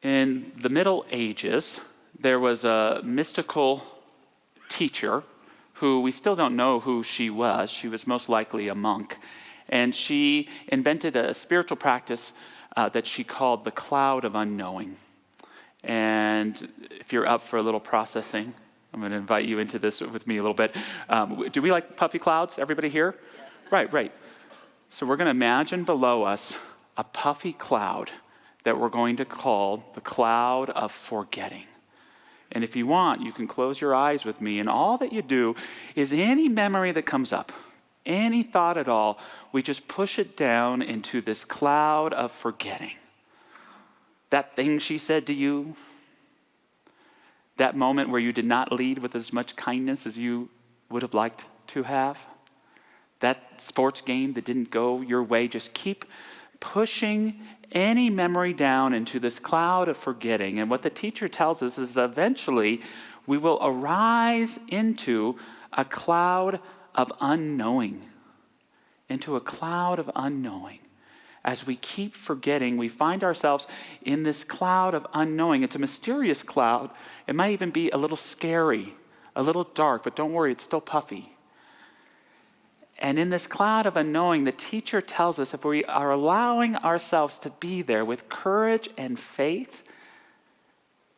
In the Middle Ages, there was a mystical teacher who we still don't know who she was. She was most likely a monk. And she invented a spiritual practice that she called the cloud of unknowing. And if you're up for a little processing, I'm going to invite you into this with me a little bit. Do we like puffy clouds? Everybody here? Yes. Right. So we're going to imagine below us a puffy cloud that we're going to call the cloud of forgetting. And if you want, you can close your eyes with me, and all that you do is any memory that comes up, any thought at all, we just push it down into this cloud of forgetting. That thing she said to you, that moment where you did not lead with as much kindness as you would have liked to have, that sports game that didn't go your way, just keep pushing any memory down into this cloud of forgetting. And what the teacher tells us is eventually we will arise into a cloud of unknowing. Into a cloud of unknowing. As we keep forgetting, we find ourselves in this cloud of unknowing. It's a mysterious cloud. It might even be a little scary, a little dark, but don't worry, it's still puffy. And in this cloud of unknowing, the teacher tells us if we are allowing ourselves to be there with courage and faith,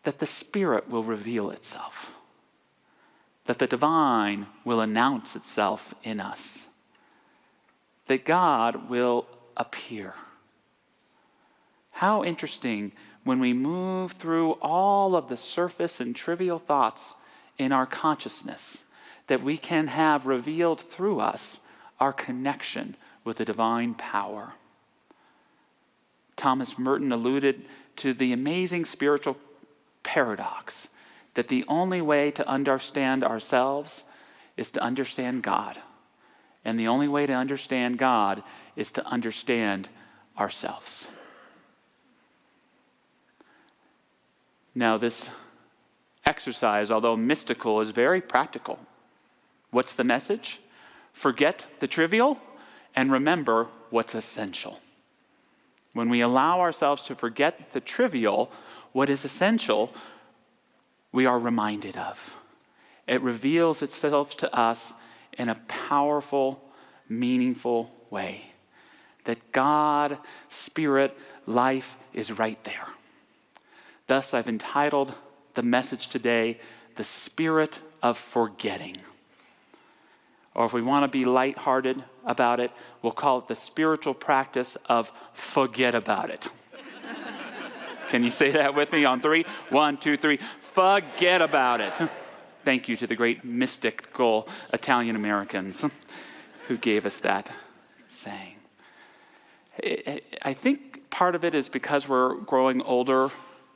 that the Spirit will reveal itself, that the divine will announce itself in us, that God will appear. How interesting when we move through all of the surface and trivial thoughts in our consciousness, that we can have revealed through us our connection with the divine power. Thomas Merton alluded to the amazing spiritual paradox that the only way to understand ourselves is to understand God. And the only way to understand God is to understand ourselves. Now, this exercise, although mystical, is very practical. What's the message? Forget the trivial and remember what's essential. When we allow ourselves to forget the trivial, what is essential, we are reminded of. It reveals itself to us in a powerful, meaningful way. That God, Spirit, life is right there. Thus, I've entitled the message today, The Spirit of Forgetting. Or if we want to be lighthearted about it, we'll call it the spiritual practice of forget about it. Can you say that with me on 3? 1, 2, 3. Forget about it. Thank you to the great mystical Italian Americans who gave us that saying. I think part of it is because we're growing older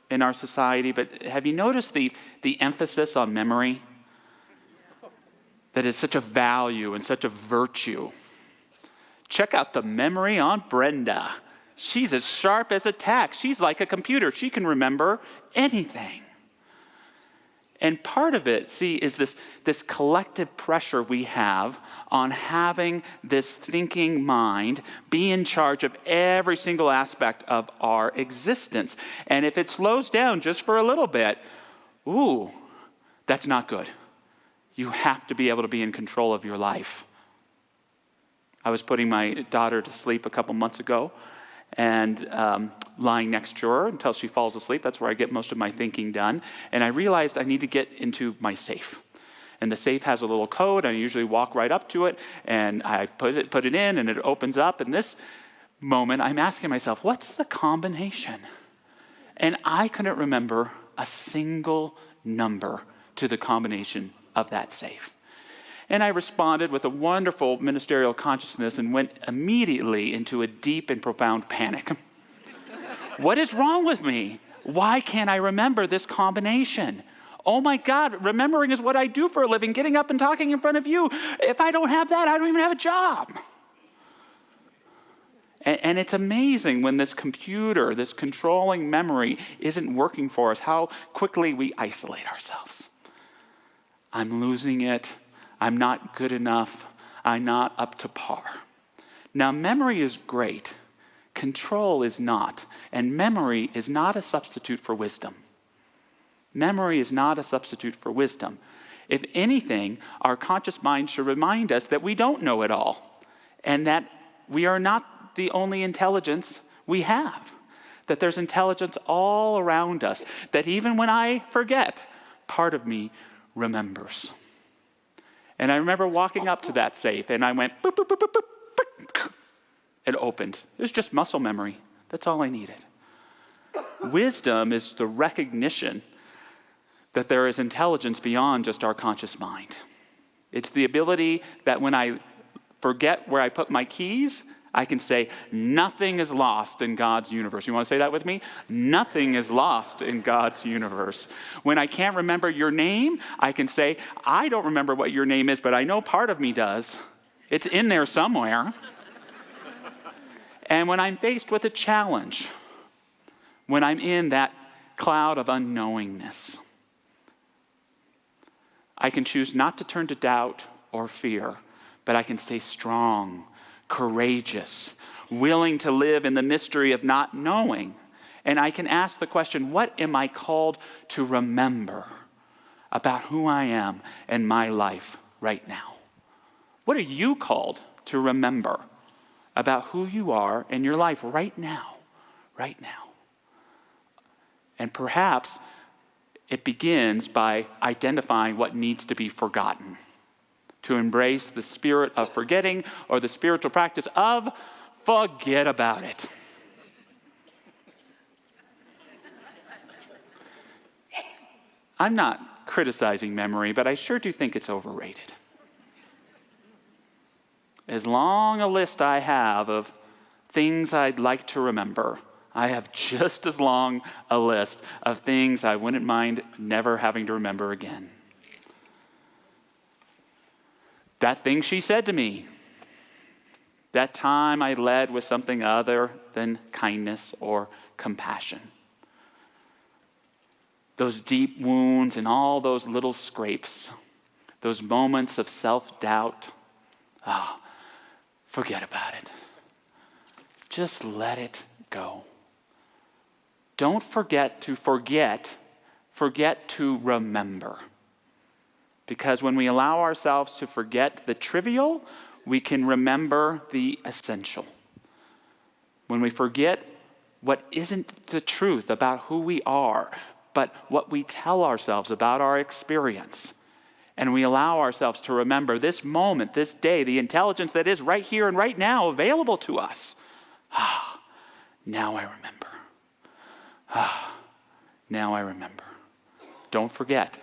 in our society, but have you noticed the emphasis on memory? That is such a value and such a virtue. Check out the memory on Brenda. She's as sharp as a tack. She's like a computer. She can remember anything. And part of it, is this collective pressure we have on having this thinking mind be in charge of every single aspect of our existence. And if it slows down just for a little bit, that's not good. You have to be able to be in control of your life. I was putting my daughter to sleep a couple months ago and lying next to her until she falls asleep. That's where I get most of my thinking done. And I realized I need to get into my safe. And the safe has a little code. I usually walk right up to it and I put it in and it opens up. And this moment I'm asking myself, what's the combination? And I couldn't remember a single number to the combination of that safe. And I responded with a wonderful ministerial consciousness and went immediately into a deep and profound panic. What is wrong with me? Why can't I remember this combination? Oh my God, remembering is what I do for a living, getting up and talking in front of you. If I don't have that, I don't even have a job. And it's amazing when this computer, this controlling memory isn't working for us, how quickly we isolate ourselves. I'm losing it. I'm not good enough. I'm not up to par. Now, memory is great Control is not. And memory is not a substitute for wisdom. Memory is not a substitute for wisdom. If anything, our conscious mind should remind us that we don't know it all, and that we are not the only intelligence we have, that there's intelligence all around us, that even when I forget, part of me remembers. And I remember walking up to that safe, and I went, boop, boop, boop, boop, boop, boop. It opened. It was just muscle memory. That's all I needed. Wisdom is the recognition that there is intelligence beyond just our conscious mind. It's the ability that when I forget where I put my keys, I can say, nothing is lost in God's universe. You want to say that with me? Nothing is lost in God's universe. When I can't remember your name, I can say, I don't remember what your name is, but I know part of me does. It's in there somewhere. And when I'm faced with a challenge, when I'm in that cloud of unknowingness, I can choose not to turn to doubt or fear, but I can stay strong, courageous, willing to live in the mystery of not knowing. And I can ask the question, what am I called to remember about who I am and my life right now? What are you called to remember about who you are in your life right now? Right now. And perhaps it begins by identifying what needs to be forgotten, to embrace the spirit of forgetting or the spiritual practice of forget about it. I'm not criticizing memory, but I sure do think it's overrated. As long a list I have of things I'd like to remember, I have just as long a list of things I wouldn't mind never having to remember again. That thing she said to me, that time I led with something other than kindness or compassion. Those deep wounds and all those little scrapes, those moments of self-doubt, forget about it. Just let it go. Don't forget to forget. Forget to remember. Because when we allow ourselves to forget the trivial, we can remember the essential. When we forget what isn't the truth about who we are, but what we tell ourselves about our experience, and we allow ourselves to remember this moment, this day, the intelligence that is right here and right now available to us. Now I remember. Now I remember. Don't forget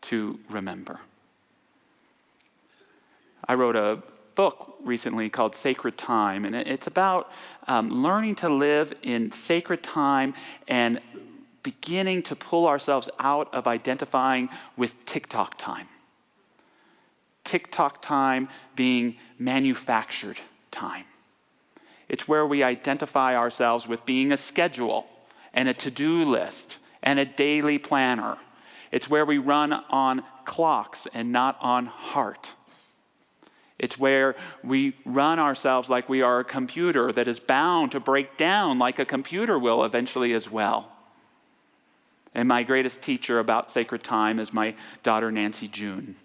to remember. I wrote a book recently called Sacred Time, and it's about learning to live in sacred time and beginning to pull ourselves out of identifying with TikTok time. TikTok time being manufactured time. It's where we identify ourselves with being a schedule and a to-do list and a daily planner. It's where we run on clocks and not on heart. It's where we run ourselves like we are a computer that is bound to break down like a computer will eventually as well. And my greatest teacher about sacred time is my daughter, Nancy June.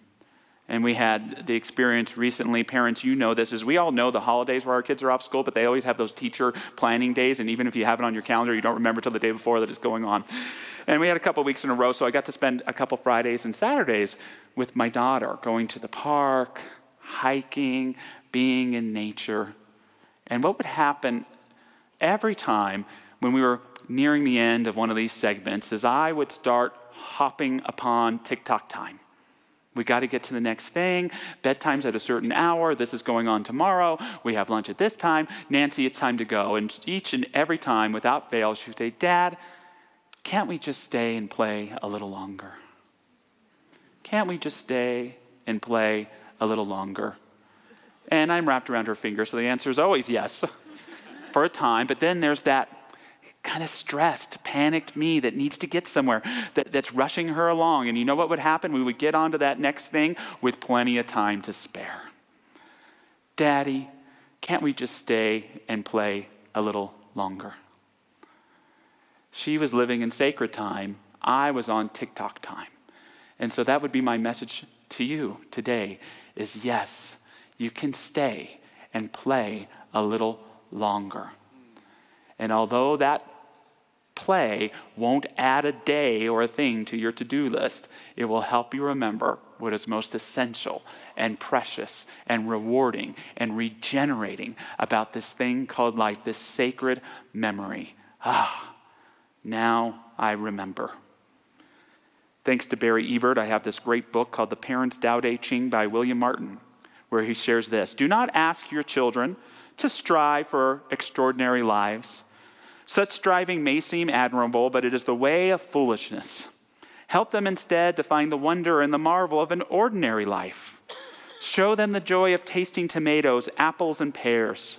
And we had the experience recently, parents, you know this, is we all know the holidays where our kids are off school, but they always have those teacher planning days, and even if you have it on your calendar, you don't remember till the day before that it's going on. And we had a couple weeks in a row, so I got to spend a couple Fridays and Saturdays with my daughter, going to the park, hiking, being in nature. And what would happen every time when we were nearing the end of one of these segments is I would start hopping upon TikTok time. We got to get to the next thing. Bedtime's at a certain hour. This is going on tomorrow. We have lunch at this time. Nancy, it's time to go. And each and every time, without fail, she would say, Dad, can't we just stay and play a little longer? Can't we just stay and play a little longer? And I'm wrapped around her finger, so the answer is always yes for a time. But then there's that kind of stressed, panicked me that needs to get somewhere, that's rushing her along. And you know what would happen? We would get on to that next thing with plenty of time to spare. Daddy, can't we just stay and play a little longer? She was living in sacred time. I was on TikTok time. And so that would be my message to you today is yes, you can stay and play a little longer. And although that play won't add a day or a thing to your to-do list, it will help you remember what is most essential and precious and rewarding and regenerating about this thing called life, this sacred memory. Now I remember. Thanks to Barry Ebert, I have this great book called The Parents Tao Te Ching by William Martin, where he shares this. Do not ask your children to strive for extraordinary lives. Such striving may seem admirable, but it is the way of foolishness. Help them instead to find the wonder and the marvel of an ordinary life. Show them the joy of tasting tomatoes, apples, and pears.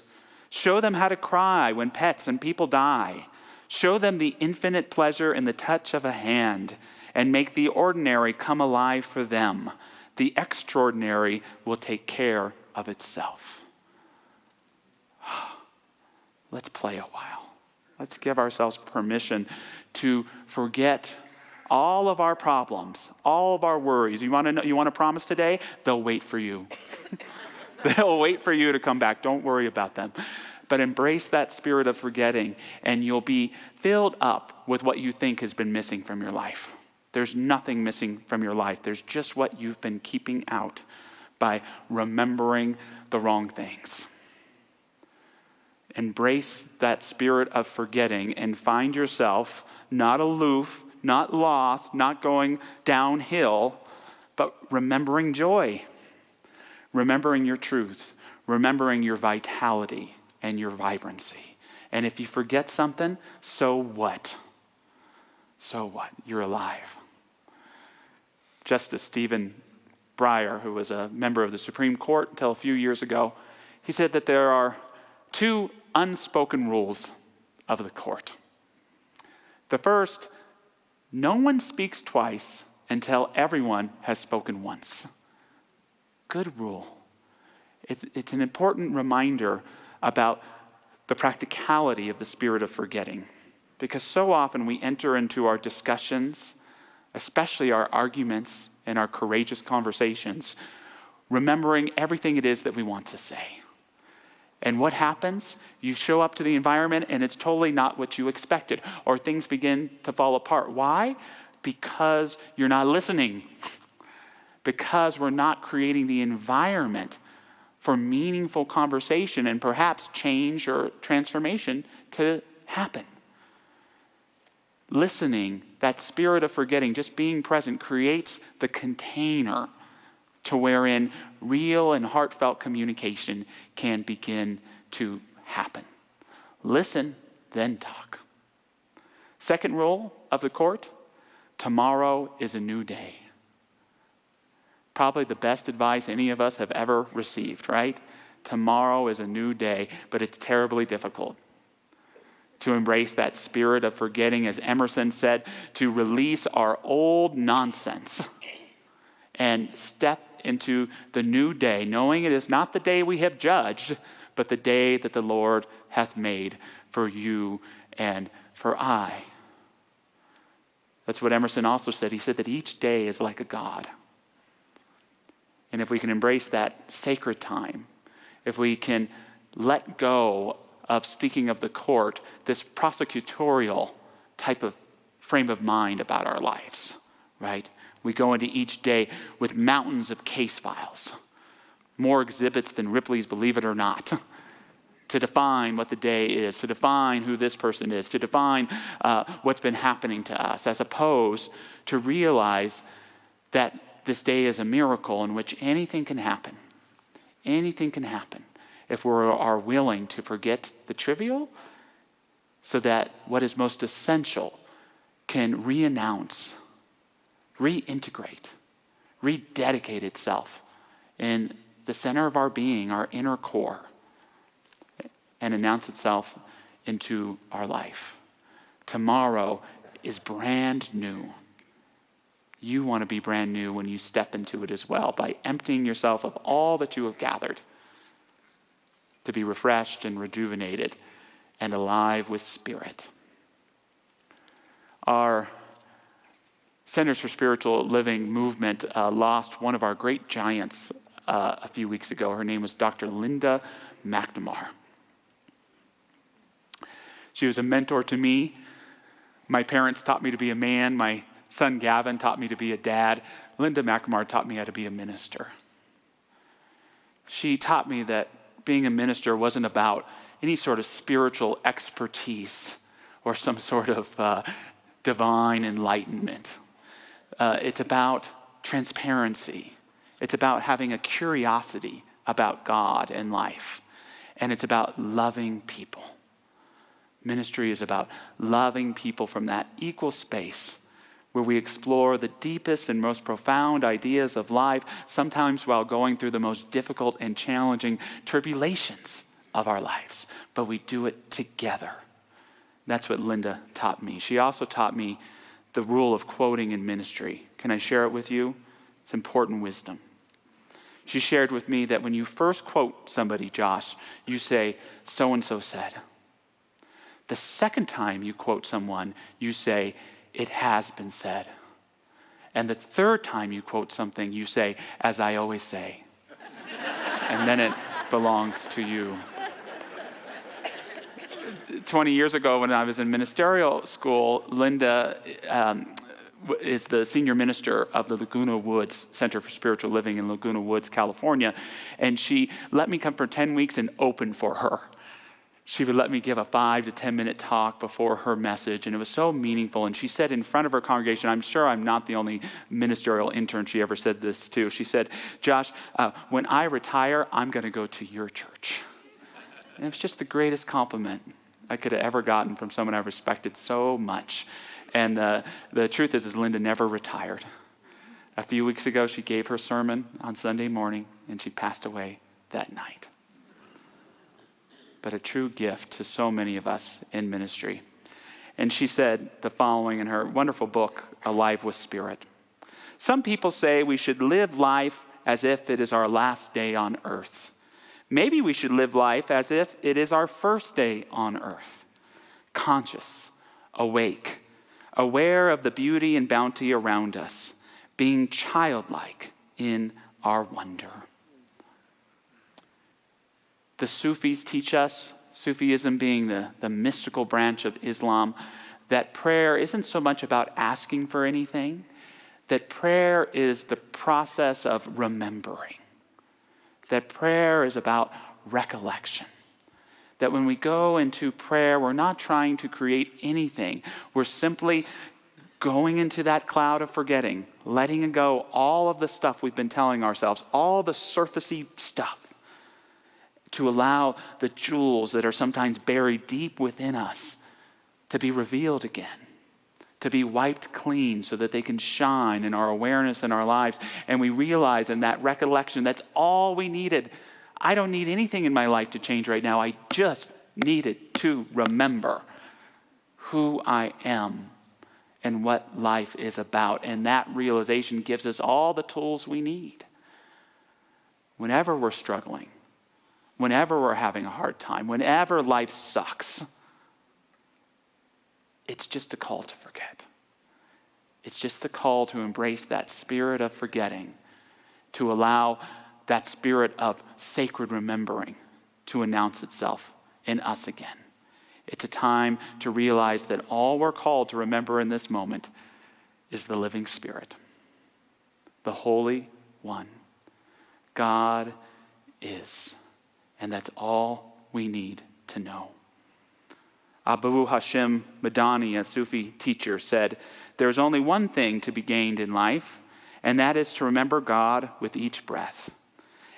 Show them how to cry when pets and people die. Show them the infinite pleasure in the touch of a hand, and make the ordinary come alive for them. The extraordinary will take care of itself. Let's play a while. Let's give ourselves permission to forget all of our problems, all of our worries. You want to promise today? They'll wait for you. They'll wait for you to come back. Don't worry about them. But embrace that spirit of forgetting, and you'll be filled up with what you think has been missing from your life. There's nothing missing from your life. There's just what you've been keeping out by remembering the wrong things. Embrace that spirit of forgetting and find yourself not aloof, not lost, not going downhill, but remembering joy, remembering your truth, remembering your vitality and your vibrancy. And if you forget something, so what? So what? You're alive. Justice Stephen Breyer, who was a member of the Supreme Court until a few years ago, he said that there are two unspoken rules of the court. The first, no one speaks twice until everyone has spoken once. Good rule. It's an important reminder about the practicality of the spirit of forgetting. Because so often we enter into our discussions, especially our arguments and our courageous conversations, remembering everything it is that we want to say. And what happens? You show up to the environment and it's totally not what you expected, or things begin to fall apart. Why? Because you're not listening. Because we're not creating the environment for meaningful conversation and perhaps change or transformation to happen. Listening, that spirit of forgetting, just being present, creates the container to wherein real and heartfelt communication can begin to happen. Listen, then talk. Second rule of the court, tomorrow is a new day. Probably the best advice any of us have ever received, right? Tomorrow is a new day, but it's terribly difficult to embrace that spirit of forgetting, as Emerson said, to release our old nonsense and step into the new day, knowing it is not the day we have judged, but the day that the Lord hath made for you and for I. That's what Emerson also said. He said that each day is like a God. And if we can embrace that sacred time, if we can let go of, speaking of the court, this prosecutorial type of frame of mind about our lives, right? We go into each day with mountains of case files, more exhibits than Ripley's Believe It or Not, to define what the day is, to define who this person is, to define what's been happening to us, as opposed to realize that this day is a miracle in which anything can happen. Anything can happen if we are willing to forget the trivial so that what is most essential can re-announce, reintegrate, rededicate itself in the center of our being, our inner core, and announce itself into our life. Tomorrow is brand new. You want to be brand new when you step into it as well, by emptying yourself of all that you have gathered. to be refreshed and rejuvenated and alive with spirit. Our Centers for Spiritual Living movement lost one of our great giants a few weeks ago. Her name was Dr. Linda McNamara. She was a mentor to me. My parents taught me to be a man. My son Gavin taught me to be a dad. Linda McNamara taught me how to be a minister. She taught me that being a minister wasn't about any sort of spiritual expertise or some sort of divine enlightenment. It's about transparency. It's about having a curiosity about God and life. And it's about loving people. Ministry is about loving people from that equal space where we explore the deepest and most profound ideas of life, sometimes while going through the most difficult and challenging tribulations of our lives. But we do it together. That's what Linda taught me. She also taught me the rule of quoting in ministry. Can I share it with you? It's important wisdom. She shared with me that when you first quote somebody, Josh, you say, so-and-so said. The second time you quote someone, you say, it has been said. And the third time you quote something, you say, as I always say. And then it belongs to you. 20 years ago when I was in ministerial school, Linda is the senior minister of the Laguna Woods Center for Spiritual Living in Laguna Woods, California. And she let me come for 10 weeks and open for her. She would let me give a 5 to 10 minute talk before her message, and it was so meaningful. And she said in front of her congregation, I'm sure I'm not the only ministerial intern she ever said this to. She said, Josh, when I retire, I'm going to go to your church. And it was just the greatest compliment I could have ever gotten from someone I respected so much. And the truth is Linda never retired. A few weeks ago, she gave her sermon on Sunday morning, and she passed away that night. But a true gift to so many of us in ministry. And she said the following in her wonderful book, Alive with Spirit. Some people say we should live life as if it is our last day on earth. Maybe we should live life as if it is our first day on earth. Conscious, awake, aware of the beauty and bounty around us, being childlike in our wonder. The Sufis teach us, Sufism being the mystical branch of Islam, that prayer isn't so much about asking for anything, that prayer is the process of remembering. That prayer is about recollection. That when we go into prayer, we're not trying to create anything. We're simply going into that cloud of forgetting, letting go all of the stuff we've been telling ourselves, all the surfacey stuff, to allow the jewels that are sometimes buried deep within us to be revealed again, to be wiped clean so that they can shine in our awareness in our lives. And we realize in that recollection, that's all we needed. I don't need anything in my life to change right now. I just needed to remember who I am and what life is about. And that realization gives us all the tools we need. Whenever we're struggling, whenever we're having a hard time, whenever life sucks, it's just a call to forget. It's just the call to embrace that spirit of forgetting, to allow that spirit of sacred remembering to announce itself in us again. It's a time to realize that all we're called to remember in this moment is the living Spirit, the Holy One. God is. And that's all we need to know. Abu Hashim Madani, a Sufi teacher, said, there's only one thing to be gained in life, and that is to remember God with each breath.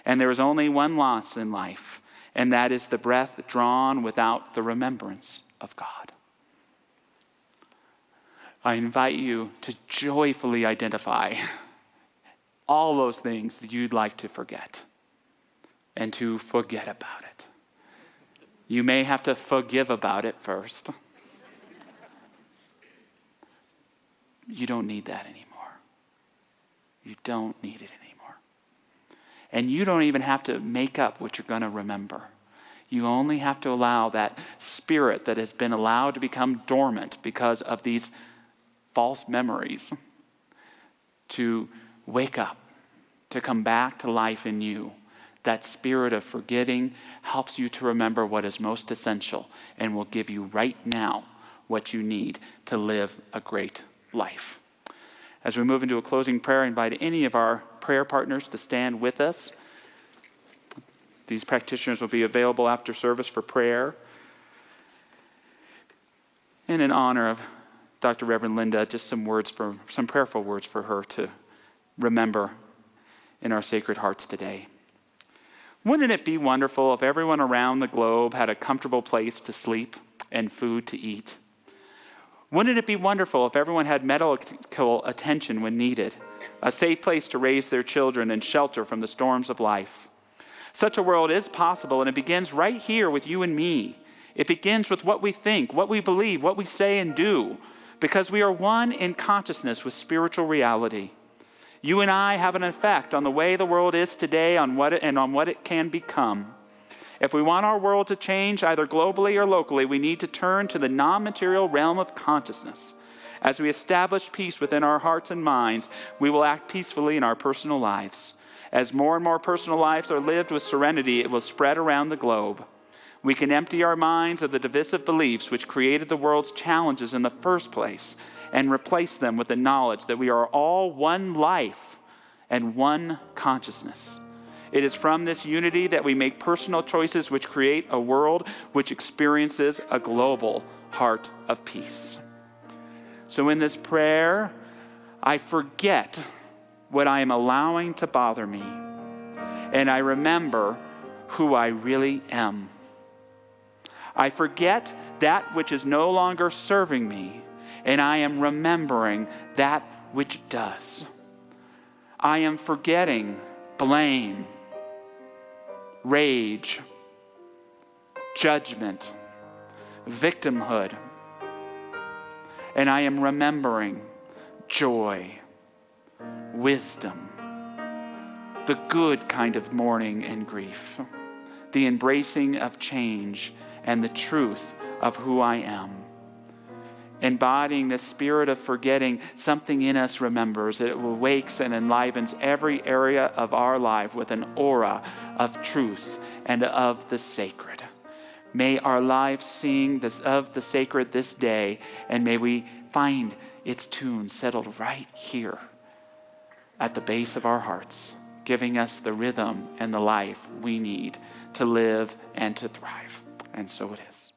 And there is only one loss in life, and that is the breath drawn without the remembrance of God. I invite you to joyfully identify all those things that you'd like to forget and to forget about it. You may have to forgive about it first. You don't need that anymore. You don't need it anymore. And you don't even have to make up what you're going to remember. You only have to allow that spirit that has been allowed to become dormant because of these false memories to wake up, to come back to life in you. That spirit of forgetting helps you to remember what is most essential and will give you right now what you need to live a great life. As we move into a closing prayer, I invite any of our prayer partners to stand with us. These practitioners will be available after service for prayer. And in honor of Dr. Reverend Linda, just some prayerful words for her to remember in our Sacred Hearts today. Wouldn't it be wonderful if everyone around the globe had a comfortable place to sleep and food to eat? Wouldn't it be wonderful if everyone had medical attention when needed, a safe place to raise their children and shelter from the storms of life? Such a world is possible, and it begins right here with you and me. It begins with what we think, what we believe, what we say and do, because we are one in consciousness with spiritual reality. You and I have an effect on the way the world is today on what it can become. If we want our world to change, either globally or locally, we need to turn to the non-material realm of consciousness. As we establish peace within our hearts and minds, we will act peacefully in our personal lives. As more and more personal lives are lived with serenity, it will spread around the globe. We can empty our minds of the divisive beliefs which created the world's challenges in the first place and replace them with the knowledge that we are all one life and one consciousness. It is from this unity that we make personal choices which create a world which experiences a global heart of peace. So in this prayer, I forget what I am allowing to bother me, and I remember who I really am. I forget that which is no longer serving me, and I am remembering that which does. I am forgetting blame, rage, judgment, victimhood, and I am remembering joy, wisdom, the good kind of mourning and grief, the embracing of change, and the truth of who I am. Embodying the spirit of forgetting, something in us remembers. It awakes and enlivens every area of our life with an aura of truth and of the sacred. May our lives sing of the sacred this day, and may we find its tune settled right here at the base of our hearts, giving us the rhythm and the life we need to live and to thrive. And so it is.